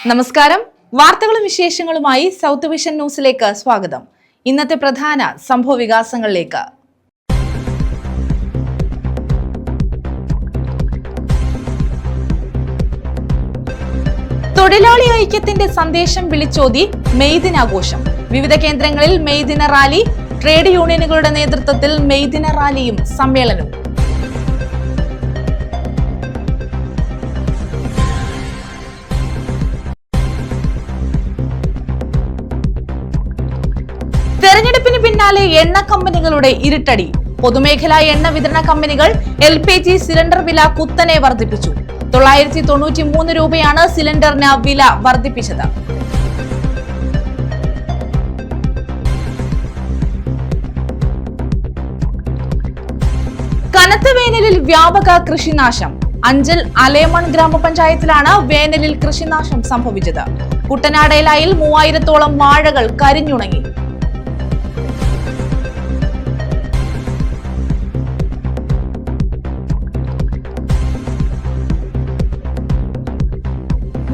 നമസ്കാരം. വാർത്തകളും വിശേഷങ്ങളുമായി സൗത്ത് വിഷൻ ന്യൂസിലേക്ക് സ്വാഗതം. ഇന്നത്തെ പ്രധാന സംഭവ വികാസങ്ങളിലേക്ക്. തൊഴിലാളി ഐക്യത്തിന്റെ സന്ദേശം വിളിച്ചോതി മെയ് ദിനാഘോഷം. വിവിധ കേന്ദ്രങ്ങളിൽ മെയ് ദിന റാലി. ട്രേഡ് യൂണിയനുകളുടെ നേതൃത്വത്തിൽ മെയ് ദിന റാലിയും സമ്മേളനവും. തെരഞ്ഞെടുപ്പിന് പിന്നാലെ എണ്ണ കമ്പനികളുടെ ഇരുട്ടടി. പൊതുമേഖലാ എണ്ണ വിതരണ കമ്പനികൾ LPG സിലിണ്ടർ വില കുത്തനെ വർദ്ധിപ്പിച്ചു. 993 രൂപയാണ് സിലിണ്ടറിന് വില വർദ്ധിപ്പിച്ചത്. കനത്ത വേനലിൽ വ്യാപക കൃഷിനാശം. അഞ്ചൽ അലേമൺ ഗ്രാമപഞ്ചായത്തിലാണ് വേനലിൽ കൃഷിനാശം സംഭവിച്ചത്. കുട്ടനാടേലായിൽ 3000-ഓളം വാഴകൾ കരിഞ്ഞുണങ്ങി.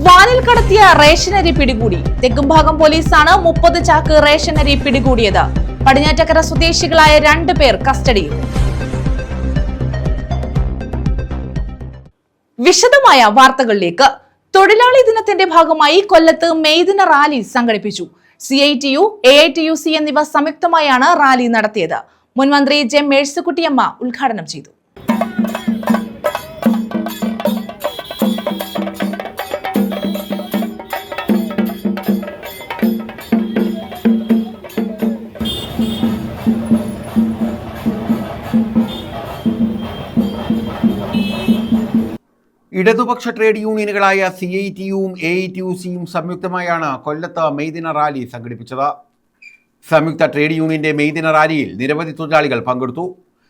വാനിൽ കടത്തിയ റേഷനരി പിടികൂടി. തെക്കുംഭാഗം പോലീസാണ് 30 ചാക്ക് റേഷനരി പിടികൂടിയത്. പടിഞ്ഞാറ്റക്കര സ്വദേശികളായ 2 പേർ കസ്റ്റഡിയിൽ. വിശദമായ വാർത്തകളിലേക്ക്. തൊഴിലാളി ദിനത്തിന്റെ ഭാഗമായി കൊല്ലത്ത് മെയ് ദിന റാലി സംഘടിപ്പിച്ചു. CITU, AITUC എന്നിവ സംയുക്തമായാണ് റാലി നടത്തിയത്. മുൻമന്ത്രി ജെ മേഴ്സിക്കുട്ടിയമ്മ ഉദ്ഘാടനം ചെയ്തു. ഇടതുപക്ഷ ട്രേഡ് യൂണിയനുകളായ CITUവും AITUCയും സംയുക്തമായാണ് കൊല്ലത്ത് മെയ് ദിന റാലി സംഘടിപ്പിച്ചത്. സംയുക്ത ട്രേഡ് യൂണിയന്റെ മെയ് ദിന റാലിയിൽ നിരവധി തൊഴിലാളികൾ പങ്കെടുത്തു.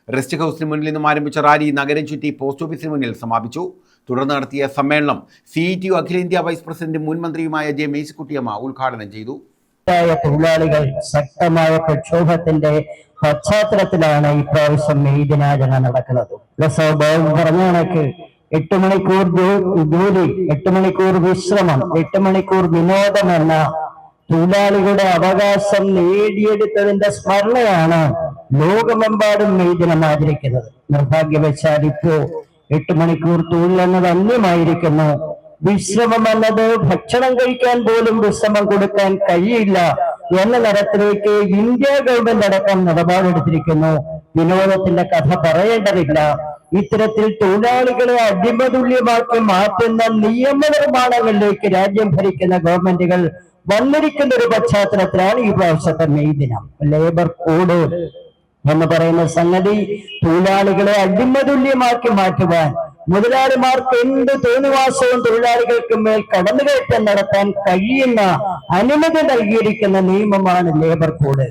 റെസ്റ്റ് ഹൗസിന് മുന്നിൽ നിന്നും ആരംഭിച്ച റാലി നഗരം ചുറ്റി പോസ്റ്റ് ഓഫീസിന് മുന്നിൽ സമാപിച്ചു. തുടർന്ന് നടത്തിയ സമ്മേളനം CITU അഖിലേന്ത്യാ വൈസ് പ്രസിഡന്റും മുൻമന്ത്രിയുമായ ജെ മേഴ്സിക്കുട്ടിയമ്മ ഉദ്ഘാടനം ചെയ്തു. തൊഴിലാളികൾ ശക്തമായ പ്രക്ഷോഭത്തിന്റെ പശ്ചാത്തലത്തിലാണ് ഇപ്രാവശ്യം മെയ് ദിനാചരണം നടക്കുന്നത്. പറഞ്ഞ കണക്ക് 8 മണിക്കൂർ ജോലി, 8 മണിക്കൂർ വിശ്രമം, 8 മണിക്കൂർ വിനോദം എന്ന തൊഴിലാളികളുടെ അവകാശം നേടിയെടുത്തതിന്റെ സ്മരണയാണ് ലോകമെമ്പാടും മെയ് ദിനം ആചരിക്കുന്നത്. നിർഭാഗ്യവശാൽ ഇപ്പോ 8 മണിക്കൂർ തൊഴിൽ എന്നത് അന്യമായിരിക്കുന്നു. വിശ്രമം എന്നത് ഭക്ഷണം കഴിക്കാൻ പോലും വിശ്രമം കൊടുക്കാൻ കഴിയില്ല എന്ന തരത്തിലേക്ക് ഇന്ത്യ ഗവൺമെന്റ് അടക്കം നിലപാടെടുത്തിരിക്കുന്നു. വിനോദത്തിന്റെ കഥ പറയേണ്ടതില്ല. ഇത്തരത്തിൽ തൊഴിലാളികളെ അടിമതുല്യമാക്കി മാറ്റുന്ന നിയമനിർമ്മാണങ്ങളിലേക്ക് രാജ്യം ഭരിക്കുന്ന ഗവൺമെന്റുകൾ വന്നിരിക്കുന്ന ഒരു പശ്ചാത്തലത്തിലാണ് ഈ പ്രാവശ്യത്തെ മെയ് ദിനം. ലേബർ കോഡ് എന്ന് പറയുന്ന സംഗതി തൊഴിലാളികളെ അടിമതുല്യമാക്കി മാറ്റുവാൻ മുതലാളിമാർക്ക് എന്ത് തോന്നിവാസവും തൊഴിലാളികൾക്ക് മേൽ കടന്നുകയറ്റം നടത്താൻ കഴിയുന്ന അനുമതി നൽകിയിരിക്കുന്ന നിയമമാണ് labour code.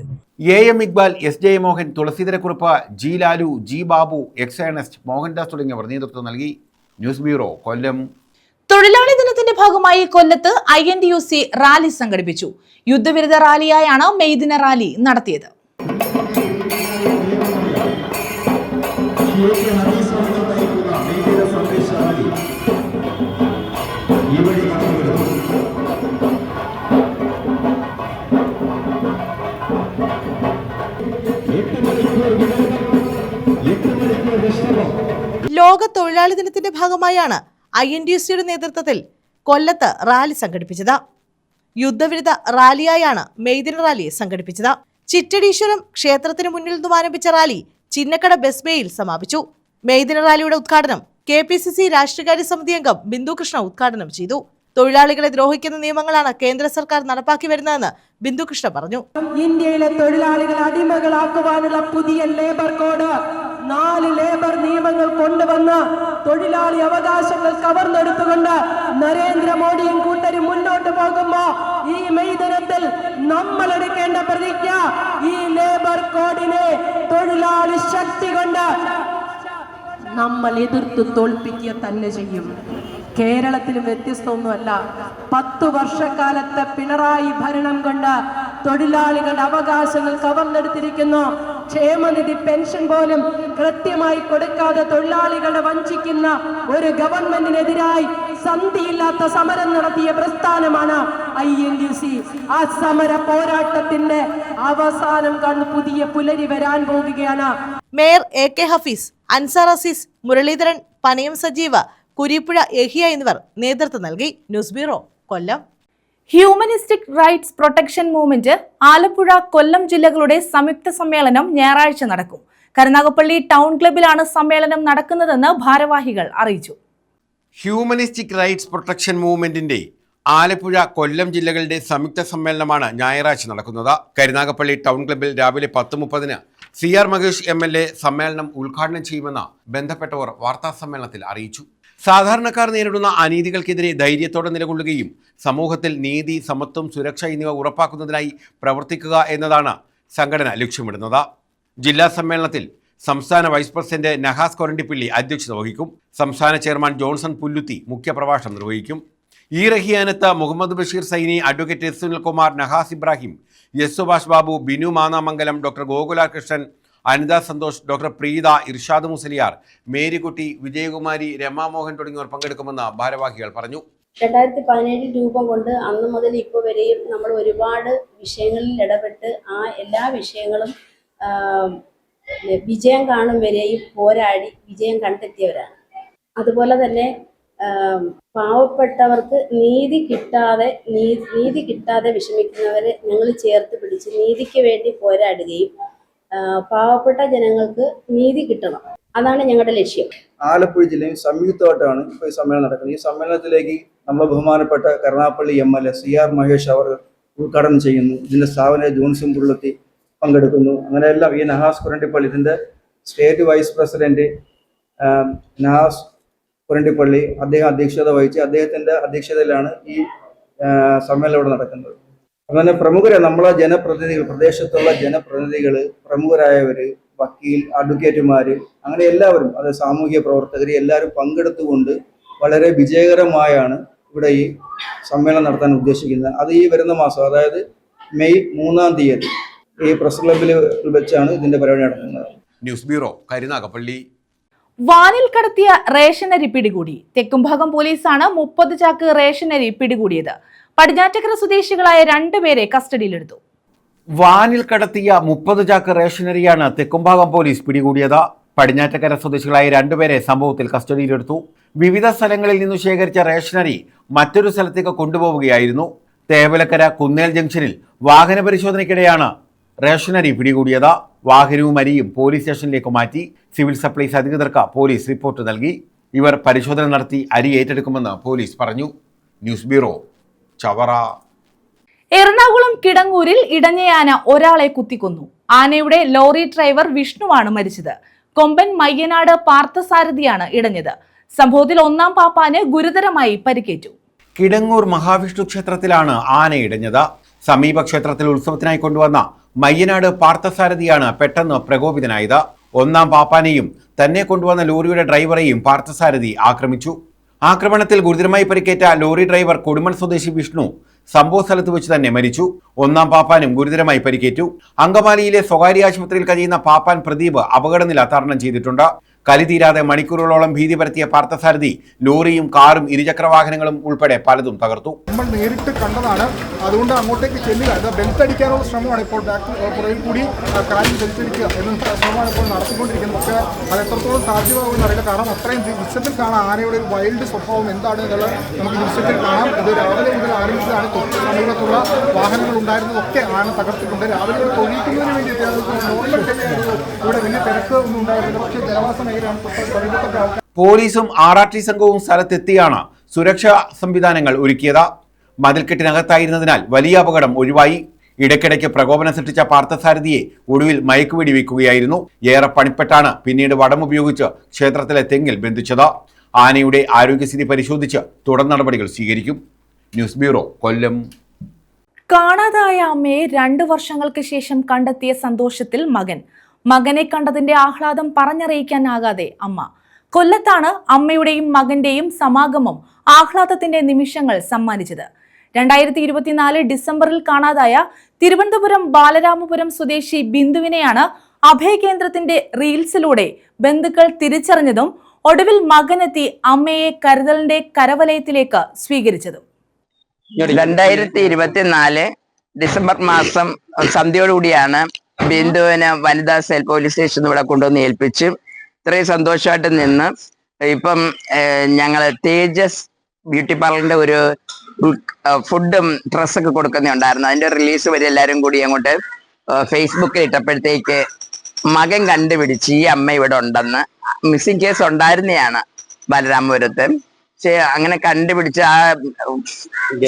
AM Iqbal, SJ Mohan, Thulaseedharakurup, G Lalu, G Babu, X Ernest, Mohandas തുടങ്ങിയവർ നേതൃത്വം നൽകി. News bureau, Kollam. തൊഴിലാളി ദിനത്തിന്റെ ഭാഗമായി കൊല്ലത്ത് INTUC റാലി സംഘടിപ്പിച്ചു. യുദ്ധവിരുദ്ധ റാലിയായാണ് മെയ് ദിന റാലി നടത്തിയത്. ലോക തൊഴിലാളി ദിനത്തിന്റെ ഭാഗമായാണ് INTUCയുടെ നേതൃത്വത്തിൽ കൊല്ലത്ത് റാലി സംഘടിപ്പിച്ചത്. യുദ്ധവിരുദ്ധ റാലിയായാണ് മെയ് ദിന റാലി സംഘടിപ്പിച്ചത്. ചിറ്റടീശ്വരം ക്ഷേത്രത്തിന് മുന്നിൽ നിന്നും ആരംഭിച്ച റാലി ചിന്നക്കട ബസ് ബേയിൽ സമാപിച്ചു. മെയ് ദിന റാലിയുടെ ഉദ്ഘാടനം KPCC രാഷ്ട്രീയകാര്യ സമിതി അംഗം ബിന്ദു കൃഷ്ണ ഉദ്ഘാടനം ചെയ്തു. തൊഴിലാളികളെ ദ്രോഹിക്കുന്ന നിയമങ്ങളാണ് കേന്ദ്ര സർക്കാർ നടപ്പാക്കി വരുന്നതെന്ന് ബിന്ദു കൃഷ്ണ പറഞ്ഞു. ഇന്ത്യയിലെ തൊഴിലാളികളെ അടിമകളാക്കുവാനുള്ള പുതിയ ലേബർ കോഡ് 4 ലേബർ നിയമങ്ങൾ കൊണ്ടുവന്ന് തൊഴിലാളി അവകാശങ്ങൾ കവർന്നെടുത്തുകൊണ്ട് നരേന്ദ്രമോദിയും കൂട്ടരും മുന്നോട്ട് പോകുമ്പോ ഈ മെയ് ദിനത്തിൽ നമ്മൾ എടുക്കേണ്ട പ്രതിജ്ഞ ഈ ലേബർ കോഡിനെ തൊഴിലാളി ശക്തി കൊണ്ട് നമ്മൾ എതിർത്ത് തോൽപ്പിക്കുക തന്നെ ചെയ്യും. കേരളത്തിലും വ്യത്യസ്തമൊന്നുമല്ല. 10 വർഷക്കാലത്തെ പിണറായി ഭരണം കൊണ്ട് തൊഴിലാളികളുടെ അവകാശങ്ങൾ കവർന്നെടുത്തിരിക്കുന്നു. ക്ഷേമനിധി പെൻഷൻ പോലും കൃത്യമായി കൊടുക്കാതെ തൊഴിലാളികളെ വഞ്ചിക്കുന്ന ഒരു ഗവൺമെന്റിനെതിരായി സന്ധിയില്ലാത്ത സമരം നടത്തിയ പ്രസ്ഥാനമാണ് INTUC. ആ സമര പോരാട്ടത്തിന്റെ അവസാനം കണ്ട് പുതിയ പുലരി വരാൻ പോകുകയാണ്. മേയർ AK ഹഫീസ്, അൻസാർ അസീസ്, മുരളീധരൻ, പനയം സജീവ, കുരിപ്പുഴ യഹിയ എന്നിവർ നേതൃത്വം നൽകി. News bureau, Kollam. Humanistic rights protection movement Alappuzha, Kollam ജില്ലകളുടെ സംയുക്ത സമ്മേളനം ഞായറാഴ്ച നടക്കും. കരുനാഗപ്പള്ളി ടൗൺ ക്ലബ്ബിലാണ് സമ്മേളനം നടക്കുന്നതെന്ന് ഭാരവാഹികൾ അറിയിച്ചു. Humanistic rights protection മൂവ്മെന്റിന്റെ Alappuzha, Kollam ജില്ലകളുടെ സംയുക്ത സമ്മേളനമാണ് ഞായറാഴ്ച നടക്കുന്നത്. കരുനാഗപ്പള്ളി ടൗൺ ക്ലബ്ബിൽ രാവിലെ 10:30 CR മഹേഷ് MLA സമ്മേളനം ഉദ്ഘാടനം ചെയ്യുമെന്ന് ബന്ധപ്പെട്ടവർ വാർത്താസമ്മേളനത്തിൽ അറിയിച്ചു. സാധാരണക്കാർ നേരിടുന്ന അനീതികൾക്കെതിരെ ധൈര്യത്തോടെ നിലകൊള്ളുകയും സമൂഹത്തിൽ നീതി, സമത്വം, സുരക്ഷ എന്നിവ ഉറപ്പാക്കുന്നതിനായി പ്രവർത്തിക്കുക എന്നതാണ് സംഘടന ലക്ഷ്യമിടുന്നത്. ജില്ലാ സമ്മേളനത്തിൽ സംസ്ഥാന വൈസ് പ്രസിഡന്റ് നഹാസ് കൊരണ്ടിപ്പള്ളി അധ്യക്ഷത വഹിക്കും. സംസ്ഥാന ചെയർമാൻ ജോൺസൺ പുല്ലുത്തി മുഖ്യപ്രഭാഷണം നിർവഹിക്കും. Rahiyanath Muhammad Basheer Saini, advocate S Sunilkumar, Nahas Ibrahim, S Subhash Babu, Binu Mannamangalam, doctor Gokulakrishnan, Anitha Santhosh, doctor Preetha, Irshad Musaliyar, Marykutty, Vijayakumari, Ramamohan തുടങ്ങിയവർ പങ്കെടുക്കുമെന്ന് ഭാരവാഹികൾ പറഞ്ഞു. 2017 രൂപം കൊണ്ട് അന്ന് മുതൽ ഇപ്പോൾ വരെയും നമ്മൾ ഒരുപാട് വിഷയങ്ങളിൽ ഇടപെട്ട് ആ എല്ലാ വിഷയങ്ങളും വിജയം കാണും വരെയും പോരാടി വിജയം കണ്ടെത്തിയവരാണ്. അതുപോലെ തന്നെ പാവപ്പെട്ടവർക്ക് നീതി കിട്ടാതെ വിഷമിക്കുന്നവരെ ഞങ്ങൾ ചേർത്ത് പിടിച്ച് നീതിക്ക് വേണ്ടി പോരാടുകയും പാവപ്പെട്ട ജനങ്ങൾക്ക് നീതി കിട്ടണം, അതാണ് ഞങ്ങളുടെ ലക്ഷ്യം. ആലപ്പുഴ ജില്ലയിൽ സംയുക്തമായിട്ടാണ് ഇപ്പോൾ ഈ സമ്മേളനം നടക്കുന്നത്. ഈ സമ്മേളനത്തിലേക്ക് നമ്മുടെ ബഹുമാനപ്പെട്ട കരുനാഗപ്പള്ളി MLA CR മഹേഷ് അവർ ഉദ്ഘാടനം ചെയ്യുന്നു. ഇതിൻ്റെ സ്ഥാപന ജോൺസൺ പുള്ളത്തി പങ്കെടുക്കുന്നു. അങ്ങനെയെല്ലാം ഈ നഹാസ് കൊരണ്ടിപ്പള്ളി, ഇതിൻ്റെ സ്റ്റേറ്റ് വൈസ് പ്രസിഡന്റ് നഹാസ് കൊരണ്ടിപ്പള്ളി, അദ്ദേഹം അധ്യക്ഷത വഹിച്ച് അദ്ദേഹത്തിൻ്റെ അധ്യക്ഷതയിലാണ് ഈ സമ്മേളനം ഇവിടെ നടക്കുന്നത്. അങ്ങനെ പ്രമുഖരെ നമ്മളെ ജനപ്രതിനിധികൾ, പ്രദേശത്തുള്ള ജനപ്രതിനിധികൾ, പ്രമുഖരായവർ, വക്കീൽ, അഡ്വക്കേറ്റുമാർ, അങ്ങനെ എല്ലാവരും, അത് സാമൂഹിക പ്രവർത്തകർ എല്ലാവരും പങ്കെടുത്തുകൊണ്ട് വളരെ വിജയകരമായാണ് ഇവിടെ ഈ സമ്മേളനം നടത്താൻ ഉദ്ദേശിക്കുന്നത്. അത് ഈ വരുന്ന മാസം, അതായത് മെയ് 3-ാം തീയതി ഈ പ്രസ് ക്ലബ്ബിൽ വെച്ചാണ് ഇതിന്റെ പരിപാടി നടത്തുന്നത്. News bureau, Karunagappally. വാനിൽ കടത്തിയ റേഷനരി പിടികൂടി. തെക്കുംഭാഗം പോലീസാണ് 30 ചാക്ക് റേഷനരി പിടികൂടിയത്. പടിഞ്ഞാറ്റക്കര സ്വദേശികളായ 2 പേരെ കസ്റ്റഡിയിലെടുത്തു. വാനിൽ കടത്തിയ 30 ചാക്ക് റേഷനറിയാണ് തെക്കുംഭാഗം പോലീസ് പിടികൂടിയത്. പടിഞ്ഞാറ്റക്കര സ്വദേശികളായ 2 പേരെ സംഭവത്തിൽ കസ്റ്റഡിയിലെടുത്തു. വിവിധ സ്ഥലങ്ങളിൽ നിന്നു ശേഖരിച്ച റേഷനറി മറ്റൊരു സ്ഥലത്തേക്ക് കൊണ്ടുപോവുകയായിരുന്നു. തേവലക്കര കുന്നേൽ ജംഗ്ഷനിൽ വാഹന പരിശോധനയ്ക്കിടെയാണ് റേഷനറി പിടികൂടിയത്. വാഹനവും അരിയും പോലീസ് സ്റ്റേഷനിലേക്ക് മാറ്റി. സിവിൽ സപ്ലൈസ് അധികൃതർക്ക് പോലീസ് റിപ്പോർട്ട് നൽകി. ഇവർ പരിശോധന നടത്തി അരി ഏറ്റെടുക്കുമെന്ന് പോലീസ് പറഞ്ഞു. News bureau, Chavara. എറണാകുളം കിടങ്ങൂരിൽ ഇടഞ്ഞയാന ഒരാളെ കുത്തിക്കൊന്നു. ആനയുടെ ലോറി ഡ്രൈവർ വിഷ്ണുവാണ് മരിച്ചത്. കൊമ്പൻ മയ്യനാട് പാർത്ഥസാരഥിയാണ് ഇടഞ്ഞത്. സംഭവത്തിൽ 1-ാം പാപ്പാന് ഗുരുതരമായി പരിക്കേറ്റു. കിടങ്ങൂർ മഹാവിഷ്ണു ക്ഷേത്രത്തിലാണ് ആന ഇടഞ്ഞത്. സമീപ ക്ഷേത്രത്തിൽ ഉത്സവത്തിനായി കൊണ്ടുവന്ന മയ്യനാട് പാർത്ഥസാരഥിയാണ് പെട്ടെന്ന് പ്രകോപിതനായത്. 1-ാം പാപ്പാനെയും തന്നെ കൊണ്ടുവന്ന ലോറിയുടെ ഡ്രൈവറെയും പാർത്ഥസാരഥി ആക്രമിച്ചു. ആക്രമണത്തിൽ ഗുരുതരമായി പരിക്കേറ്റ ലോറി ഡ്രൈവർ കൊടുമൺ സ്വദേശി വിഷ്ണു സംഭവ സ്ഥലത്ത് വെച്ച് തന്നെ മരിച്ചു. 1-ാം പാപ്പാനും ഗുരുതരമായി പരിക്കേറ്റു. അങ്കമാലിയിലെ സ്വകാര്യ ആശുപത്രിയിൽ കഴിയുന്ന പാപ്പാൻ പ്രദീപ് അപകടനില തരണം ചെയ്തിട്ടുണ്ട്. കലി തീരാതെ മണിക്കൂറുകളോളം ഭീതി പരത്തിയ പാർത്ഥസാരഥി ലോറിയും കാറും ഇരുചക്രവാഹനങ്ങളും ഉൾപ്പെടെ പലതും തകർത്തു. നമ്മൾ നേരിട്ട് കണ്ടതാണ്, അതുകൊണ്ട് അങ്ങോട്ടേക്ക് ചെല്ലുക, അത് ബെൽറ്റ് അടിക്കാനുള്ള ശ്രമമാണ് ഇപ്പോൾ പുറകിൽ കൂടി കാലിൽ ബെൽറ്റടിക്കുക എന്ന ശ്രമമാണ് ഇപ്പോൾ നടത്തിക്കൊണ്ടിരിക്കുന്നത്. പക്ഷേ അത് എത്രത്തോളം സാധ്യമാകുമെന്ന് അറിയില്ല. കാരണം അത്രയും ദൃശ്യത്തിൽ കാണാം ആനയുടെ ഒരു വൈൽഡ് സ്വഭാവം എന്താണ് എന്നുള്ളത് നമുക്ക് ദൃശ്യത്തിൽ കാണാം. ഇത് രാവിലെ മുതൽ ആരംഭിച്ചതാണ്. തൊട്ട് സമീപത്തുള്ള വാഹനങ്ങൾ ഉണ്ടായിരുന്നതൊക്കെ ആന തകർത്തിട്ടുണ്ട്. രാവിലെ തൊഴിക്കുന്നതിന് വേണ്ടി നോർമൽ ഇവിടെ വലിയ തിരക്ക് ഒന്നും ഉണ്ടായിരുന്നില്ല. പക്ഷേ ജനവാസ പോലീസും RRT സംഘവും സ്ഥലത്തെത്തിയാണ് സുരക്ഷാ സംവിധാനങ്ങൾ ഒരുക്കിയത്. മതിൽക്കെട്ടിനകത്തായിരുന്നതിനാൽ വലിയ അപകടം ഒഴിവായി. ഇടയ്ക്കിടയ്ക്ക് പ്രകോപനം സൃഷ്ടിച്ച പാർത്ഥസാരഥിയെ ഒടുവിൽ മയക്കുവെടി വയ്ക്കുകയായിരുന്നു. ഏറെ പണിപ്പെട്ടാണ് പിന്നീട് വടമുപയോഗിച്ച് ക്ഷേത്രത്തിലെ തെങ്ങിൽ ബന്ധിച്ചത്. ആനയുടെ ആരോഗ്യസ്ഥിതി പരിശോധിച്ച് തുടർ നടപടികൾ സ്വീകരിക്കും. ന്യൂസ് ബ്യൂറോ, കൊല്ലം. കാണാതായ അമ്മയെ 2 വർഷങ്ങൾക്ക് ശേഷം കണ്ടെത്തിയ സന്തോഷത്തിൽ മകനെ കണ്ടതിന്റെ ആഹ്ലാദം പറഞ്ഞറിയിക്കാനാകാതെ അമ്മ. കൊല്ലത്താണ് അമ്മയുടെയും മകന്റെയും സമാഗമം ആഹ്ലാദത്തിന്റെ നിമിഷങ്ങൾ സമ്മാനിച്ചത്. 2024 ഡിസംബറിൽ കാണാതായ തിരുവനന്തപുരം ബാലരാമപുരം സ്വദേശി ബിന്ദുവിനെയാണ് അഭയകേന്ദ്രത്തിന്റെ റീൽസിലൂടെ ബന്ധുക്കൾ തിരിച്ചറിഞ്ഞതും ഒടുവിൽ മകനെത്തി അമ്മയെ കരുതലിന്റെ കരവലയത്തിലേക്ക് സ്വീകരിച്ചതും. 2024 ഡിസംബർ മാസം സന്ധ്യയോടുകൂടിയാണ് ബിന്ദുവിനെ വനിതാ സെൽ പോലീസ് സ്റ്റേഷനിൽ ഇവിടെ കൊണ്ടുവന്ന് ഏൽപ്പിച്ച് ഇത്രയും സന്തോഷമായിട്ട് നിന്ന് ഇപ്പം ഞങ്ങൾ തേജസ് ബ്യൂട്ടി പാർലറിന്റെ ഒരു ഫുഡും ഡ്രസ്സൊക്കെ കൊടുക്കുന്നുണ്ടായിരുന്നു. അതിന്റെ റിലീസ് വരെ എല്ലാവരും കൂടി അങ്ങോട്ട് ഫേസ്ബുക്കിൽ ഇട്ടപ്പോഴത്തേക്ക് മകൻ കണ്ടുപിടിച്ച് ഈ അമ്മ ഇവിടെ ഉണ്ടെന്ന്. മിസ്സിംഗ് കേസ് ഉണ്ടായിരുന്നതാണ് ബലരാമപുരത്ത്. പക്ഷെ അങ്ങനെ കണ്ടുപിടിച്ച് ആ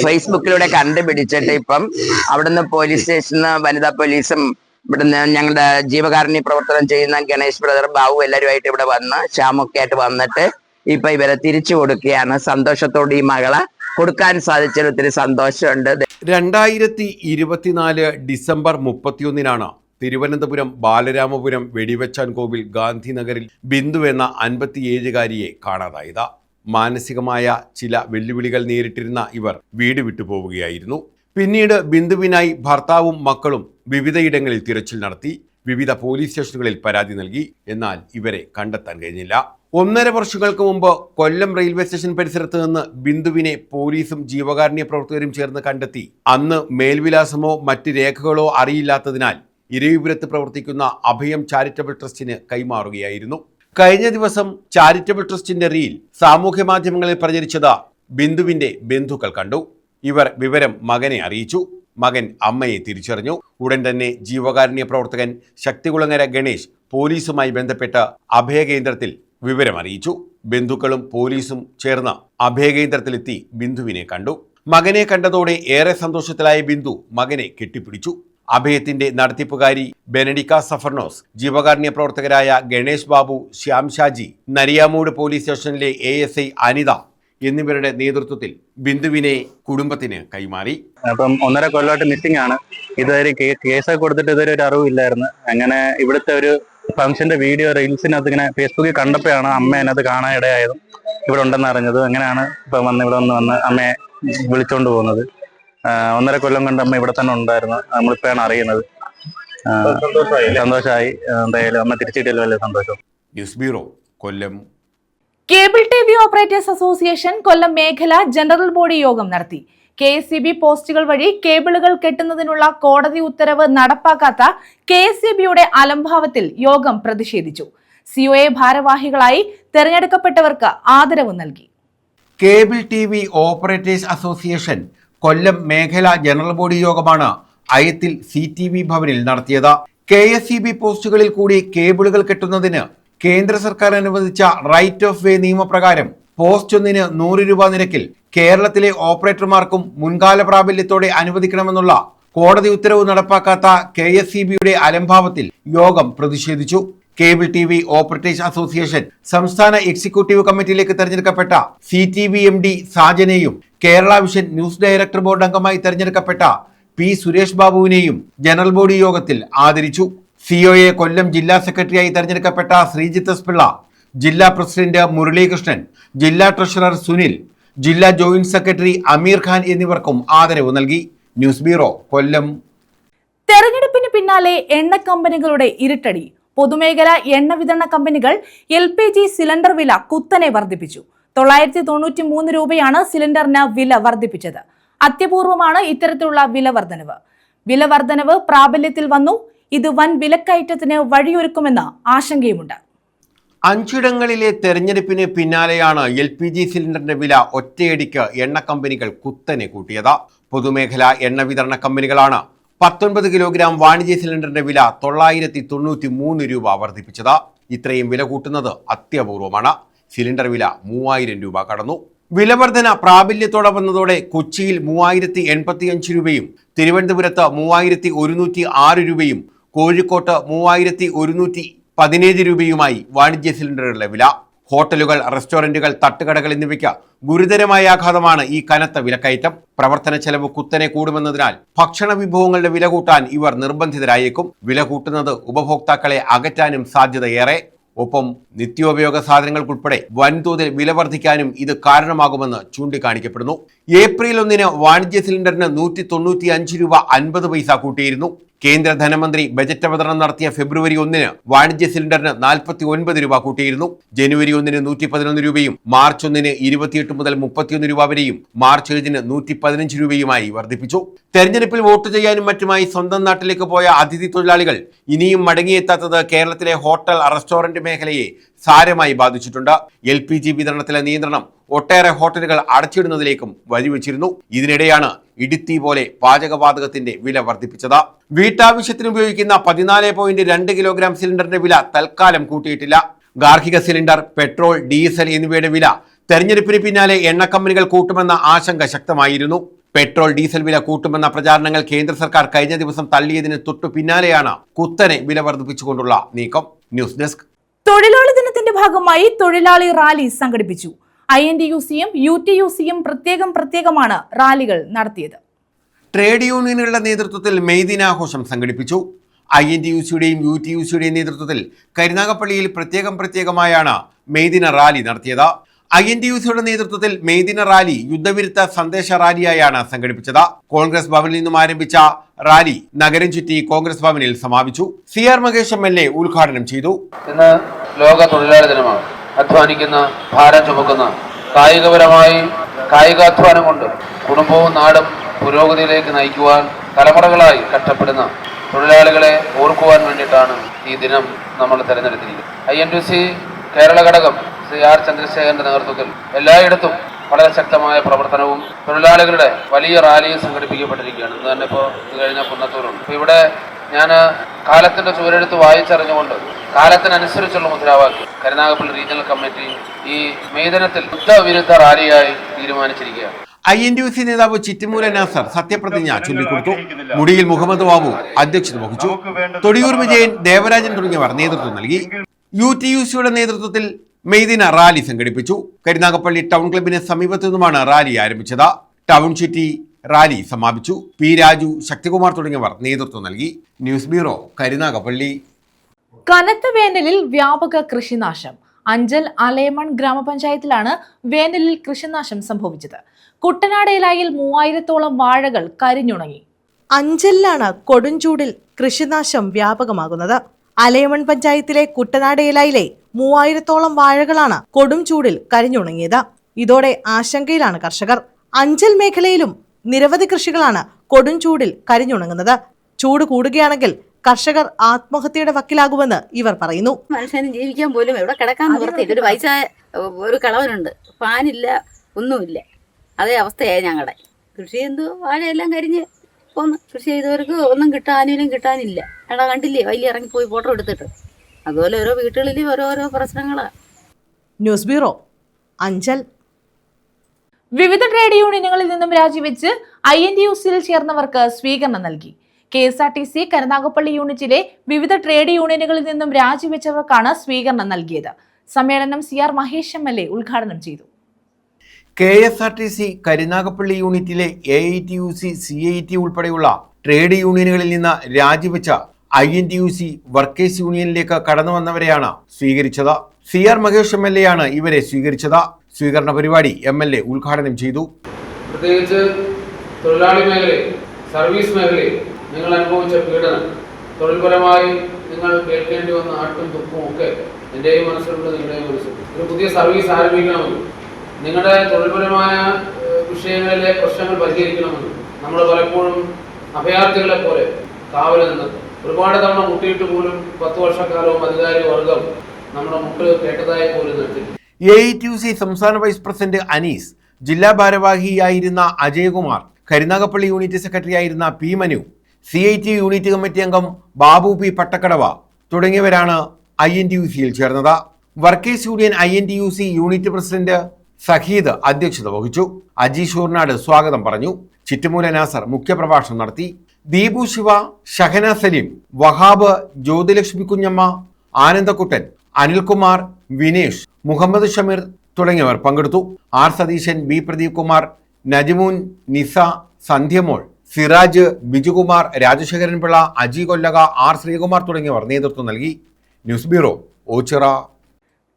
ഫേസ്ബുക്കിലൂടെ കണ്ടുപിടിച്ചിട്ട് ഇപ്പം അവിടുന്ന് പോലീസ് സ്റ്റേഷനിൽ വനിതാ പോലീസും ഇവിടുന്ന് ഞങ്ങളുടെ ജീവകാരുണ്യ പ്രവർത്തനം ചെയ്യുന്ന ഗണേഷ് ബ്രദർ, ബാബു എല്ലാവരുമായിട്ട് ഇവിടെ വന്ന് ശ്യാമൊക്കെ ആയിട്ട് വന്നിട്ട് ഇപ്പൊ ഇവരെ തിരിച്ചു കൊടുക്കുകയാണ്. സന്തോഷത്തോടെ ഈ മകളെ കൊടുക്കാൻ സാധിച്ചതിൽ ഒത്തിരി സന്തോഷമുണ്ട്. 2024 ഡിസംബർ 31 തിരുവനന്തപുരം ബാലരാമപുരം വെടിവെച്ചാൻ കോവിൽ ഗാന്ധിനഗറിൽ ബിന്ദു എന്ന 57-കാരിയെ കാണാതായത്. മാനസികമായ ചില വെല്ലുവിളികൾ നേരിട്ടിരുന്ന ഇവർ വീട് വിട്ടുപോവുകയായിരുന്നു. പിന്നീട് ബിന്ദുവിനായി ഭർത്താവും മക്കളും വിവിധയിടങ്ങളിൽ തിരച്ചിൽ നടത്തി. വിവിധ പോലീസ് സ്റ്റേഷനുകളിൽ പരാതി നൽകി. എന്നാൽ ഇവരെ കണ്ടെത്താൻ കഴിഞ്ഞില്ല. 1.5 വർഷങ്ങൾക്ക് മുമ്പ് കൊല്ലം റെയിൽവേ സ്റ്റേഷൻ പരിസരത്ത് നിന്ന് ബിന്ദുവിനെ പോലീസും ജീവകാരുണ്യ പ്രവർത്തകരും ചേർന്ന് കണ്ടെത്തി. അന്ന് മേൽവിലാസമോ മറ്റ് രേഖകളോ അറിയില്ലാത്തതിനാൽ ഇരവിപുരത്ത് പ്രവർത്തിക്കുന്ന അഭയം ചാരിറ്റബിൾ ട്രസ്റ്റിന് കൈമാറുകയായിരുന്നു. കഴിഞ്ഞ ദിവസം ചാരിറ്റബിൾ ട്രസ്റ്റിന്റെ റീൽ സാമൂഹ്യ മാധ്യമങ്ങളിൽ പ്രചരിച്ചത് ബിന്ദുവിന്റെ ബന്ധുക്കൾ കണ്ടു. ഇവർ വിവരം മകനെ അറിയിച്ചു. മകൻ അമ്മയെ തിരിച്ചറിഞ്ഞു. ഉടൻ തന്നെ ജീവകാരുണ്യ പ്രവർത്തകൻ ശക്തികുളങ്ങര ഗണേഷ് പോലീസുമായി ബന്ധപ്പെട്ട് അഭയകേന്ദ്രത്തിൽ വിവരം അറിയിച്ചു. ബന്ധുക്കളും പോലീസും ചേർന്ന് അഭയകേന്ദ്രത്തിലെത്തി ബിന്ദുവിനെ കണ്ടു. മകനെ കണ്ടതോടെ ഏറെ സന്തോഷത്തിലായ ബിന്ദു മകനെ കെട്ടിപ്പിടിച്ചു. അഭയത്തിന്റെ നടത്തിപ്പുകാരി ബെനഡിക്ക സഫർനോസ്, ജീവകാരുണ്യ പ്രവർത്തകരായ ഗണേഷ് ബാബു, ശ്യാം ഷാജി, നരിയാമൂട് പോലീസ് സ്റ്റേഷനിലെ ASI അനിത എന്നിവരുടെ നേതൃത്വത്തിൽ ബിന്ദുവിനെ കുടുംബത്തിന് കൈമാറി. അപ്പം 1.5 കൊല്ലമായിട്ട് മിസ്സിംഗ് ആണ്. ഇതുവരെ കേസൊക്കെ കൊടുത്തിട്ട് ഇതുവരെ ഒരു അറിവില്ലായിരുന്നു. അങ്ങനെ ഇവിടുത്തെ ഒരു ഫംഗ്ഷന്റെ വീഡിയോ റീൽസിനകത്ത് ഇങ്ങനെ ഫേസ്ബുക്കിൽ കണ്ടപ്പോഴാണ് അമ്മ അതിനകത്ത് കാണാൻ ഇടയായതും ഇവിടെ ഉണ്ടെന്ന് അറിഞ്ഞത്. അങ്ങനെയാണ് ഇപ്പം ഇവിടെ വന്ന് അമ്മയെ വിളിച്ചോണ്ട് പോകുന്നത്. 1.5 കൊല്ലം കൊണ്ട് അമ്മ ഇവിടെ തന്നെ ഉണ്ടായിരുന്നു. നമ്മളിപ്പോഴാണ് അറിയുന്നത്. സന്തോഷമായി. എന്തായാലും അമ്മ തിരിച്ചിട്ടല്ലോ, വലിയ സന്തോഷം. ന്യൂസ് ബ്യൂറോ, കൊല്ലം. കേബിൾ TV ഓപ്പറേറ്റേഴ്സ് അസോസിയേഷൻ കൊല്ലം മേഖല ജനറൽ ബോഡി യോഗം നടത്തി. KSEB പോസ്റ്റുകൾ വഴി കേബിളുകൾ കെട്ടുന്നതിനുള്ള കോടതി ഉത്തരവ് നടപ്പാക്കാത്ത KSEBയുടെ അലംഭാവത്തിൽ യോഗം പ്രതിഷേധിച്ചു. COA ഭാരവാഹികളായി തെരഞ്ഞെടുക്കപ്പെട്ടവർക്ക് ആദരവ് നൽകി. കേബിൾ TV ഓപ്പറേറ്റേഴ്സ് അസോസിയേഷൻ കൊല്ലം മേഖല ജനറൽ ബോഡി യോഗമാണ് അയത്തിൽ CTV ഭവനിൽ നടത്തിയത്. KSEB പോസ്റ്റുകളിൽ കൂടി കേബിളുകൾ കെട്ടുന്നതിന് കേന്ദ്ര സർക്കാർ അനുവദിച്ച റൈറ്റ് ഓഫ് വേ നിയമപ്രകാരം പോസ്റ്റ് ഒന്നിന് 100 രൂപ നിരക്കിൽ കേരളത്തിലെ ഓപ്പറേറ്റർമാർക്കും മുൻകാല പ്രാബല്യത്തോടെ അനുവദിക്കണമെന്നുള്ള കോടതി ഉത്തരവ് നടപ്പാക്കാത്ത KSEBയുടെ അലംഭാവത്തിൽ യോഗം പ്രതിഷേധിച്ചു. കേബിൾ TV ഓപ്പറേറ്റേഴ്സ് അസോസിയേഷൻ സംസ്ഥാന എക്സിക്യൂട്ടീവ് കമ്മിറ്റിയിലേക്ക് തെരഞ്ഞെടുക്കപ്പെട്ട CTV MD സാജനെയും Kerala vision news director board അംഗമായി തെരഞ്ഞെടുക്കപ്പെട്ട P സുരേഷ് ബാബുവിനെയും ജനറൽ ബോഡി യോഗത്തിൽ ആദരിച്ചു. COA കൊല്ലം ജില്ലാ സെക്രട്ടറിയായി തെരഞ്ഞെടുക്കപ്പെട്ട ശ്രീജിത്ത് എസ് പിള്ള, ജില്ലാ പ്രസിഡന്റ് മുരളീകൃഷ്ണൻ, ജില്ലാ ട്രഷറർ സുനിൽ, ജില്ലാ ജോയിന്റ് സെക്രട്ടറി അമീർ ഖാൻ എന്നിവർക്കും ആദരവ് നൽകി. ന്യൂസ് ബ്യൂറോ, കൊല്ലം. തെരഞ്ഞെടുപ്പിന് പിന്നാലെ എണ്ണ കമ്പനികളുടെ ഇരുട്ടടി. പൊതുമേഖലാ എണ്ണ വിതരണ കമ്പനികൾ LPG സിലിണ്ടർ വില കുത്തനെ വർദ്ധിപ്പിച്ചു. 993 രൂപയാണ് സിലിണ്ടറിന് വില വർദ്ധിപ്പിച്ചത്. അത്യപൂർവമാണ് ഇത്തരത്തിലുള്ള വില വർധനവ് പ്രാബല്യത്തിൽ വന്നു. ഇത് വൻ വിലക്കയറ്റത്തിന് വഴിയൊരുക്കുമെന്ന ആശങ്കയുമുണ്ട്. 5 ഇടങ്ങളിലെ തെരഞ്ഞെടുപ്പിന് പിന്നാലെയാണ് LPG സിലിണ്ടറിന്റെ വില ഒറ്റയടിക്ക് എണ്ണ കമ്പനികൾ കുത്തനെ കൂട്ടിയത്. പൊതുമേഖല എണ്ണ വിതരണ കമ്പനികളാണ് 19 കിലോഗ്രാം വാണിജ്യ സിലിണ്ടറിന്റെ വില 993 രൂപ വർദ്ധിപ്പിച്ചത്. ഇത്രയും വില കൂട്ടുന്നത് അത്യപൂർവമാണ്. സിലിണ്ടർ വില 3000 രൂപ കടന്നു. വിലവർധന പ്രാബല്യത്തോടെ വന്നതോടെ കൊച്ചിയിൽ 3085 രൂപയും തിരുവനന്തപുരത്ത് 3106 രൂപയും കോഴിക്കോട്ട് 3117 രൂപയുമായി വാണിജ്യ സിലിണ്ടറുകളുടെ വില. ഹോട്ടലുകൾ, റെസ്റ്റോറന്റുകൾ, തട്ടുകടകൾ എന്നിവയ്ക്ക് ഗുരുതരമായ ആഘാതമാണ് ഈ കനത്ത വിലക്കയറ്റം. പ്രവർത്തന ചെലവ് കുത്തനെ കൂടുമെന്നതിനാൽ ഭക്ഷണ വിഭവങ്ങളുടെ വില കൂട്ടാൻ ഇവർ നിർബന്ധിതരായേക്കും. വില കൂട്ടുന്നത് ഉപഭോക്താക്കളെ അകറ്റാനും സാധ്യതയേറെ. ഒപ്പം നിത്യോപയോഗ സാധനങ്ങൾക്കുൾപ്പെടെ വൻതോതിൽ വില വർദ്ധിക്കാനും ഇത് കാരണമാകുമെന്ന് ചൂണ്ടിക്കാണിക്കപ്പെടുന്നു. ഏപ്രിൽ 1 വാണിജ്യ സിലിണ്ടറിന് 195 രൂപ 50 പൈസ കൂട്ടിയിരുന്നു. കേന്ദ്ര ധനമന്ത്രി ബജറ്റ് അവതരണം നടത്തിയ ഫെബ്രുവരി 1 വാണിജ്യ സിലിണ്ടറിന് 49 രൂപ കൂട്ടിയിരുന്നു. ജനുവരി 1 111 രൂപയും മാർച്ച് 1 28 മുതൽ 31 രൂപ വരെയും മാർച്ച് 7 115 രൂപയുമായി വർദ്ധിപ്പിച്ചു. തെരഞ്ഞെടുപ്പിൽ വോട്ട് ചെയ്യാനും മറ്റുമായി സ്വന്തം നാട്ടിലേക്ക് പോയ അതിഥി തൊഴിലാളികൾ ഇനിയും മടങ്ങിയെത്താത്തത് കേരളത്തിലെ ഹോട്ടൽ റെസ്റ്റോറന്റ് മേഖലയെ സാരമായി ബാധിച്ചിട്ടുണ്ട്. LPG വിതരണത്തിലെ നിയന്ത്രണം ഒട്ടേറെ ഹോട്ടലുകൾ അടച്ചിടുന്നതിലേക്കും വഴിവെച്ചിരുന്നു. ഇതിനിടെയാണ് ഇടുത്തി പോലെ പാചകവാതകത്തിന്റെ വില വർദ്ധിപ്പിച്ചത്. വീട്ടാവശ്യത്തിന് ഉപയോഗിക്കുന്ന 14.2 കിലോഗ്രാം സിലിണ്ടറിന്റെ വില തൽക്കാലം കൂട്ടിയിട്ടില്ല. ഗാർഹിക സിലിണ്ടർ, പെട്രോൾ, ഡീസൽ എന്നിവയുടെ വില തെരഞ്ഞെടുപ്പിന് പിന്നാലെ എണ്ണ കമ്പനികൾ കൂട്ടുമെന്ന ആശങ്ക ശക്തമായിരുന്നു. പെട്രോൾ, ഡീസൽ വില കൂട്ടുമെന്ന പ്രചാരണങ്ങൾ കേന്ദ്ര സർക്കാർ കഴിഞ്ഞ ദിവസം തള്ളിയതിന് തൊട്ടു പിന്നാലെയാണ് കുത്തനെ വില വർദ്ധിപ്പിച്ചുകൊണ്ടുള്ള നീക്കം. News desk. തൊഴിലാളി ദിനത്തിന്റെ ഭാഗമായി തൊഴിലാളി റാലി സംഘടിപ്പിച്ചു. INTUCയും UTUCയും പ്രത്യേകമാണ് റാലികൾ നടത്തിയത്. ട്രേഡ് യൂണിയനുകളുടെ നേതൃത്വത്തിൽ മെയ് ദിനാഘോഷം സംഘടിപ്പിച്ചു. INTUCയുടെയും UTUCയുടെയും നേതൃത്വത്തിൽ കരുനാഗപ്പള്ളിയിൽ പ്രത്യേകമായാണ് മെയ് ദിന റാലി നടത്തിയത്. INTUCയുടെ നേതൃത്വത്തിൽ മെയ് ദിന റാലി യുദ്ധവിരുദ്ധ സന്ദേശ റാലിയായാണ് സംഘടിപ്പിച്ചത്. കോൺഗ്രസ് ഭവനിൽ നിന്നും ആരംഭിച്ച റാലി നഗരം ചുറ്റി കോൺഗ്രസ് ഭവനിൽ സമാപിച്ചു. CR മഹേഷ് MLA ഉദ്ഘാടനം ചെയ്തു. ഇന്ന് ലോക തൊഴിലാളി ദിനമാണ്. അധ്വാനിക്കുന്ന, ഭാരം ചുമക്കുന്ന, കായികാധ്വാനം കൊണ്ട് കുടുംബവും നാടും പുരോഗതിയിലേക്ക് നയിക്കുവാൻ തലമുറകളായി കഷ്ടപ്പെടുന്ന തൊഴിലാളികളെ ഓർക്കുവാൻ വേണ്ടിയിട്ടാണ് ഈ ദിനം നമ്മൾ തിരഞ്ഞെടുത്തിരിക്കുന്നത്. INTUC കേരള ഘടകം ശ്രീ R ചന്ദ്രശേഖരന്റെ നേതൃത്വത്തിൽ എല്ലായിടത്തും വളരെ ശക്തമായ പ്രവർത്തനവും തൊഴിലാളികളുടെ വലിയ റാലിയും സംഘടിപ്പിക്കപ്പെട്ടിരിക്കുകയാണ്. ഇന്ന് തന്നെ ഇപ്പോൾ ഇത് കഴിഞ്ഞ പുന്നത്തൂരുണ്ട്. അപ്പോൾ ഇവിടെ ഞാൻ കാലത്തിന്റെ ചുവരെടുത്ത് വായിച്ചറിഞ്ഞുകൊണ്ട് കാലത്തിനനുസരിച്ചുള്ള മുദ്രാവാക്യം കരുനാഗപ്പള്ളി റീജിയണൽ കമ്മിറ്റി ഈ മെയ് ദിനത്തിൽ യുദ്ധവിരുദ്ധ റാലിയായി തീരുമാനിച്ചിരിക്കുകയാണ്. INTUC നേതാവ് ചിറ്റിമൂല നാസർ സത്യപ്രതിജ്ഞ ചൊല്ലിക്കൊടുത്തു. മുടിയിൽ മുഹമ്മദ് ബാബു അധ്യക്ഷത വഹിച്ചു. തൊടിയൂർ വിജയൻ, ദേവരാജൻ തുടങ്ങിയവർ നേതൃത്വം നൽകി. UTUCയുടെ നേതൃത്വത്തിൽ മെയ് ദിന റാലി സംഘടിപ്പിച്ചു. കരുനാഗപ്പള്ളി ടൗൺ ക്ലബിന് സമീപത്തു നിന്നുമാണ് റാലി ആരംഭിച്ചത്. ടൗൺ ചുറ്റി റാലി സമാപിച്ചു. P. രാജു, ശക്തികുമാർ തുടങ്ങിയവർ നേതൃത്വം നൽകി. News bureau, Karunagappally. കനത്ത വേനലിൽ വ്യാപക കൃഷിനാശം. അഞ്ചൽ അലേമൺ ഗ്രാമപഞ്ചായത്തിലാണ് വേനലിൽ കൃഷിനാശം സംഭവിച്ചത്. കുട്ടനാടേലായിൽ 3000-ഓളം വാഴകൾ കരിഞ്ഞുണങ്ങി. അഞ്ചലിലാണ് കൊടുംചൂടിൽ കൃഷിനാശം വ്യാപകമാകുന്നത്. അലേമൺ പഞ്ചായത്തിലെ കുട്ടനാടേലായിലെ 3000-ഓളം വാഴകളാണ് കൊടും ചൂടിൽ കരിഞ്ഞുണങ്ങിയത്. ഇതോടെ ആശങ്കയിലാണ് കർഷകർ. അഞ്ചൽ മേഖലയിലും നിരവധി കൃഷികളാണ് കൊടും ചൂടിൽ കരിഞ്ഞുണങ്ങുന്നത്. ചൂട് കൂടുകയാണെങ്കിൽ കർഷകർ ആത്മഹത്യയുടെ വക്കിലാകുമെന്ന് ഇവർ പറയുന്നു. മനുഷ്യന് ജീവിക്കാൻ പോലും എവിടെ കിടക്കാൻ നിവർത്തിയില്ല. ഒരു വയസ്സായ ഒരു കളവനുണ്ട്, ഫാനില്ല, ഒന്നുമില്ല. അതേ അവസ്ഥയായി ഞങ്ങളുടെ കൃഷി. എന്തോ വാഴയെല്ലാം കരിഞ്ഞ് പോന്ന്. കൃഷി ചെയ്തവർക്ക് ഒന്നും കിട്ടാനില്ല. എടാ കണ്ടില്ലേ, വലിയ ഇറങ്ങിപ്പോയി ഫോട്ടോ എടുത്തിട്ട്. അതുപോലെ ഓരോ വീട്ടുകളിൽ ഓരോരോ പ്രശ്നങ്ങളാണ്. News bureau, Anchal. വിവിധ ട്രേഡ് യൂണിയനുകളിൽ നിന്നും രാജിവെച്ച് INTUCയിൽ ചേർന്നവർക്ക് സ്വീകരണം നൽകി. KSRTC കരുനാഗപ്പള്ളി യൂണിറ്റിലെ വിവിധ ട്രേഡ് യൂണിയനുകളിൽ നിന്നും രാജിവെച്ചവർക്കാണ് സ്വീകരണം നൽകിയത്. സമ്മേളനം CR മഹേഷ് MLA ഉദ്ഘാടനം ചെയ്തു. KSRTC കരുനാഗപ്പള്ളി യൂണിറ്റിലെ AITUC, CIT ഉൾപ്പെടെയുള്ള ട്രേഡ് യൂണിയനുകളിൽ നിന്ന് രാജിവെച്ച INTUC വർക്കേഴ്സ് യൂണിയനിലേക്ക് കടന്നു വന്നവരെയാണ് സ്വീകരിച്ചത്. CR മഹേഷ് MLA ആണ് ഇവരെ സ്വീകരിച്ചത്. സ്വീകരണ പരിപാടി MLA ഉദ്ഘാടനം ചെയ്തു. പ്രത്യേകിച്ച് തൊഴിലാളി മേഖലയിൽ, സർവീസ് മേഖലയിൽ നിങ്ങൾ അനുഭവിച്ച പീഡനം, തൊഴിൽപരമായി നിങ്ങൾ കേൾക്കേണ്ടി വന്ന ആട്ടും തുപ്പും ഒക്കെ എൻ്റെയും മനസ്സിലുണ്ട്, നിങ്ങളുടെയും മനസ്സിലുണ്ട്. ഒരു പുതിയ സർവീസ് ആരംഭിക്കണമെന്നും നിങ്ങളുടെ തൊഴിൽപരമായ വിഷയങ്ങളിലെ പ്രശ്നങ്ങൾ പരിഹരിക്കണമെന്നും നമ്മൾ പലപ്പോഴും അഭയാർത്ഥികളെ പോലെ കാവൽ നിന്ന് ഒരുപാട് തവണ മുട്ടിയിട്ട് പോലും 10 വർഷക്കാലവും അധികാരി വർഗം നമ്മുടെ മുട്ട് കേട്ടതായി പോലും നിർത്തി. AITUC സംസ്ഥാന വൈസ് പ്രസിഡന്റ് അനീസ്, ജില്ലാ ഭാരവാഹിയായിരുന്ന അജയകുമാർ, കരുനാഗപ്പള്ളി യൂണിറ്റ് സെക്രട്ടറി ആയിരുന്ന P. Manu, CIT unit committee അംഗം ബാബു P. പട്ടക്കടവ തുടങ്ങിയവരാണ് INTUCയിൽ ചേർന്നത്. Workers union INTUC unit president Saheed അധ്യക്ഷത വഹിച്ചു. അജി ഷൂർനാട് സ്വാഗതം പറഞ്ഞു. ചിറ്റുമൂല നാസർ മുഖ്യപ്രഭാഷണം നടത്തി. ദീപു ശിവ, ഷഹന സലീം, വഹാബ്, ജ്യോതിലക്ഷ്മി കുഞ്ഞമ്മ, ആനന്ദക്കുട്ടൻ, അനിൽകുമാർ, വിനേഷ്, മുഹമ്മദ് ഷമീർ തുടങ്ങിയവർ പങ്കെടുത്തു. R. സതീശൻ, B. പ്രദീപ് കുമാർ, നജ്മൂൻ, നിസ, സന്ധ്യമോൾ, സിറാജ്, ബിജുകുമാർ, രാജശേഖരൻ പിള്ള, അജി കൊല്ലക, R. ശ്രീകുമാർ തുടങ്ങിയവർ നേതൃത്വം നൽകി. News bureau, Ochira.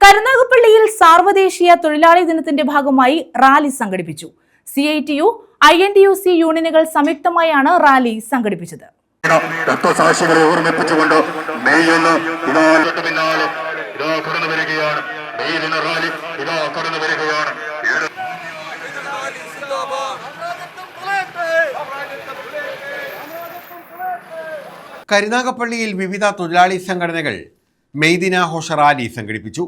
കരുനാഗപ്പള്ളിയിൽ സാർവദേശീയ തൊഴിലാളി ദിനത്തിന്റെ ഭാഗമായി റാലി സംഘടിപ്പിച്ചു. CITU, INTUC യൂണിയനുകൾ സംയുക്തമായാണ് റാലി സംഘടിപ്പിച്ചത്. രക്തസാക്ഷികളെ ഓർമ്മിപ്പിച്ചുകൊണ്ട് മെയ് 1 ഇതാ പിന്നാലെ ഇതാ കടന്നു വരികയാണ്. മെയ് ദിന റാലി ഇതാ കടന്നു വരികയാണ്. കരുനാഗപ്പള്ളിയിൽ വിവിധ തൊഴിലാളി സംഘടനകൾ മെയ് ദിനാഘോഷ റാലി സംഘടിപ്പിച്ചു.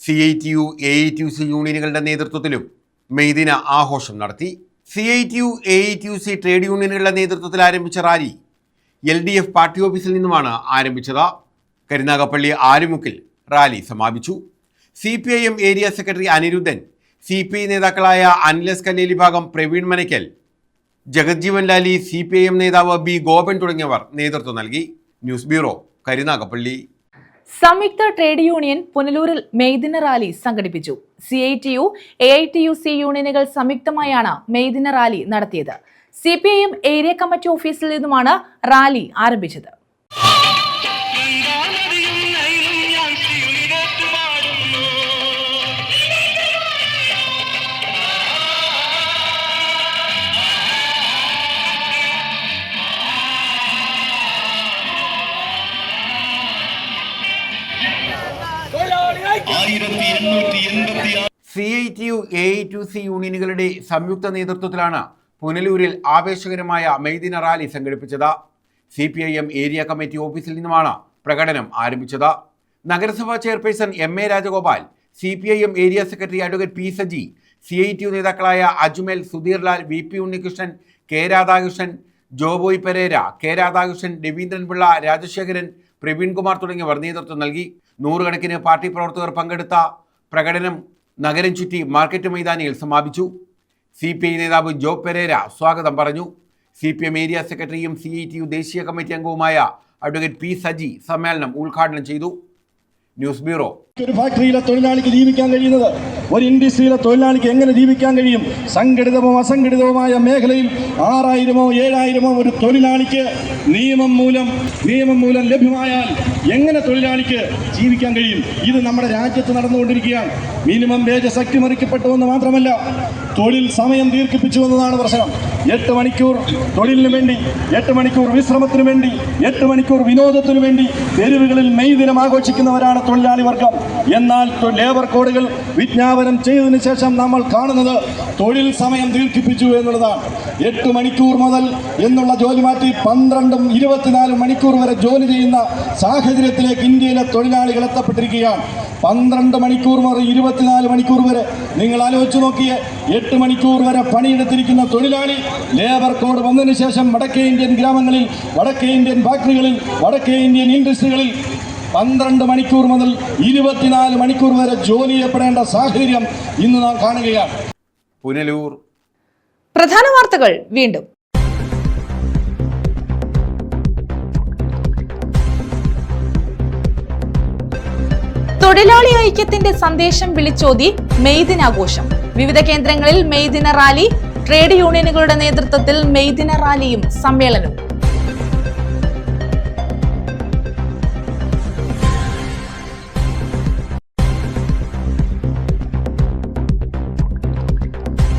CITU, AITUC യൂണിയനുകളുടെ നേതൃത്വത്തിലും മെയ് ദിന ആഘോഷം നടത്തി. CITU, AITUC ട്രേഡ് യൂണിയനുകളുടെ നേതൃത്വത്തിൽ ആരംഭിച്ച റാലി LDF പാർട്ടി ഓഫീസിൽ നിന്നുമാണ് ആരംഭിച്ചത്. കരുനാഗപ്പള്ളി ആലുമുക്കിൽ റാലി സമാപിച്ചു. CPIM area secretary Aniruddhan, CPI നേതാക്കളായ അനിലസ് കല്ലേലി ഭാഗം പ്രവീൺ മനയ്ക്കൽ, ജഗജ്ജീവൻ ലാലി, CPIM നേതാവ് B ഗോപൻ തുടങ്ങിയവർ നേതൃത്വം നൽകി. News bureau, Karunagappally. സംയുക്ത ട്രേഡ് യൂണിയൻ പുനലൂരിൽ മെയ് ദിന റാലി സംഘടിപ്പിച്ചു. CITU, AITUC യൂണിയനുകൾ സംയുക്തമായാണ് മെയ് ദിന റാലി നടത്തിയത്. CPIM ഏരിയ കമ്മിറ്റി ഓഫീസിൽ നിന്നുമാണ് റാലി ആരംഭിച്ചത്. CITU, AITUC യൂണിയനുകളുടെ സംയുക്ത നേതൃത്വത്തിലാണ് പുനലൂരിൽ ആവേശകരമായ മെയ് ദിന റാലി സംഘടിപ്പിച്ചത്. CPIM ഏരിയ കമ്മിറ്റി ഓഫീസിൽ നിന്നുമാണ് പ്രകടനം ആരംഭിച്ചത്. നഗരസഭാ chairperson MA Rajagopal, CPIM area secretary advocate P Saji, CITU നേതാക്കളായ Ajmal, Sudheerlal, VP Unnikrishnan, K Radhakrishnan, Joboy Pereira, K Radhakrishnan, Raveendran Pillai, Rajasekharan, Praveen Kumar തുടങ്ങിയവർ നേതൃത്വം നൽകി. നൂറുകണക്കിന് പാർട്ടി പ്രവർത്തകർ പങ്കെടുത്ത പ്രകടനം നഗരം ചുറ്റി മാർക്കറ്റ് മൈതാനിയിൽ സമാപിച്ചു. CPI നേതാവ് ജോബ് പെരേര സ്വാഗതം പറഞ്ഞു. CPM ഏരിയ സെക്രട്ടറിയും CITU ദേശീയ കമ്മിറ്റി അംഗവുമായ അഡ്വക്കേറ്റ് P സജി സമ്മേളനം ഉദ്ഘാടനം ചെയ്തു. News bureau. ഒരു ഫാക്ടറിയിലെ തൊഴിലാളിക്ക് ജീവിക്കാൻ കഴിയുന്നത് ഒരു ഇൻഡസ്ട്രിയിലെ തൊഴിലാളിക്ക് എങ്ങനെ ജീവിക്കാൻ കഴിയും? സംഘടിതമോ അസംഘടിതവുമായ മേഖലയിൽ 6000-ഓ 7000-ഓ ഒരു തൊഴിലാളിക്ക് നിയമം മൂലം ലഭ്യമായാൽ എങ്ങനെ തൊഴിലാളിക്ക് ജീവിക്കാൻ കഴിയും? ഇത് നമ്മുടെ രാജ്യത്ത് നടന്നുകൊണ്ടിരിക്കുകയാണ്. മിനിമം വേജസ് അട്ടിമറിക്കപ്പെട്ടുവെന്ന് മാത്രമല്ല, തൊഴിൽ സമയം ദീർഘിപ്പിച്ചു എന്നതാണ് പ്രശ്നം. 8 മണിക്കൂർ തൊഴിലിന് വേണ്ടി, 8 മണിക്കൂർ വിശ്രമത്തിന് വേണ്ടി, 8 മണിക്കൂർ വിനോദത്തിനു വേണ്ടി തെരുവുകളിൽ മെയ് ദിനം ആഘോഷിക്കുന്നവരാണ് തൊഴിലാളി വർഗം. എന്നാൽ ലേബർ കോഡുകൾ വിജ്ഞാപനം ചെയ്തതിനു ശേഷം നമ്മൾ കാണുന്നത് തൊഴിൽ സമയം ദീർഘിപ്പിച്ചു എന്നുള്ളതാണ്. 8 മണിക്കൂർ മുതൽ എന്നുള്ള ജോലി മാറ്റി 12ഉം 24 മണിക്കൂർ വരെ ജോലി ചെയ്യുന്ന സാഹചര്യത്തിലേക്ക് ഇന്ത്യയിലെ തൊഴിലാളികൾ എത്തപ്പെട്ടിരിക്കുകയാണ്. 12 മണിക്കൂർ മുതൽ 24 മണിക്കൂർ വരെ നിങ്ങൾ ആലോചിച്ച് നോക്കിയേ. 8 മണിക്കൂർ വരെ പണിയെടുത്തിരിക്കുന്ന തൊഴിലാളി ലേബർ കോഡ് വന്നതിന് ശേഷം വടക്കേ ഇന്ത്യൻ ഗ്രാമങ്ങളിൽ, വടക്കേ ഇന്ത്യൻ ഫാക്ടറികളിൽ, വടക്കേ ഇന്ത്യൻ ഇൻഡസ്ട്രികളിൽ 12 മണിക്കൂർ മുതൽ 24 മണിക്കൂർ വരെ ജോലി ചെയ്യപ്പെടേണ്ട സാഹചര്യം ഇന്ന് നാം കാണുകയാണ്. പുനലൂർ. പ്രധാന വാർത്തകൾ വീണ്ടും. തൊഴിലാളി ഐക്യത്തിന്റെ സന്ദേശം വിളിച്ചോതി മെയ് ദിനാഘോഷം. വിവിധ കേന്ദ്രങ്ങളിൽ മെയ് ദിന റാലി. ട്രേഡ് യൂണിയനുകളുടെ നേതൃത്വത്തിൽ മെയ് ദിന റാലിയും സമ്മേളനവും.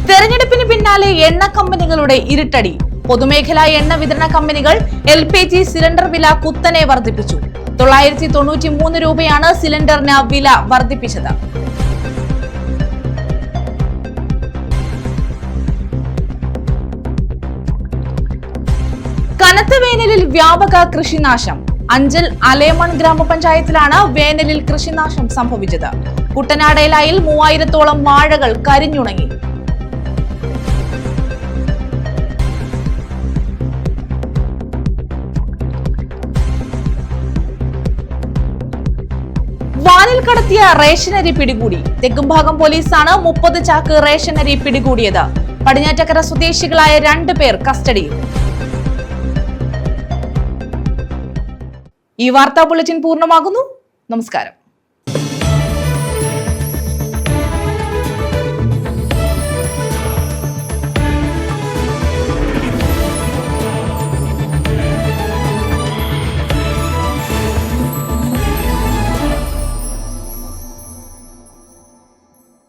തെരഞ്ഞെടുപ്പിന് പിന്നാലെ എണ്ണ കമ്പനികളുടെ ഇരുട്ടടി. പൊതുമേഖലാ എണ്ണ വിതരണ കമ്പനികൾ LPG സിലിണ്ടർ വില കുത്തനെ വർദ്ധിപ്പിച്ചു. 993 രൂപയാണ് സിലിണ്ടറിന് വില വർദ്ധിപ്പിച്ചത്. കനത്ത വേനലിൽ വ്യാപക കൃഷിനാശം. അഞ്ചൽ അലേമൺ ഗ്രാമപഞ്ചായത്തിലാണ് വേനലിൽ കൃഷിനാശം സംഭവിച്ചത്. കുട്ടനാടേലായിൽ 3000-ഓളം വാഴകൾ കരിഞ്ഞുണങ്ങി. വാനിൽ കടത്തിയ റേഷനരി പിടികൂടി. തെക്കുംഭാഗം പോലീസാണ് 30 ചാക്ക് റേഷനരി പിടികൂടിയത്. പടിഞ്ഞാറ്റക്കര സ്വദേശികളായ 2 പേർ കസ്റ്റഡിയിൽ. ഈ വാർത്താ ബുള്ളറ്റിൻ പൂർണ്ണമാകുന്നു. നമസ്കാരം.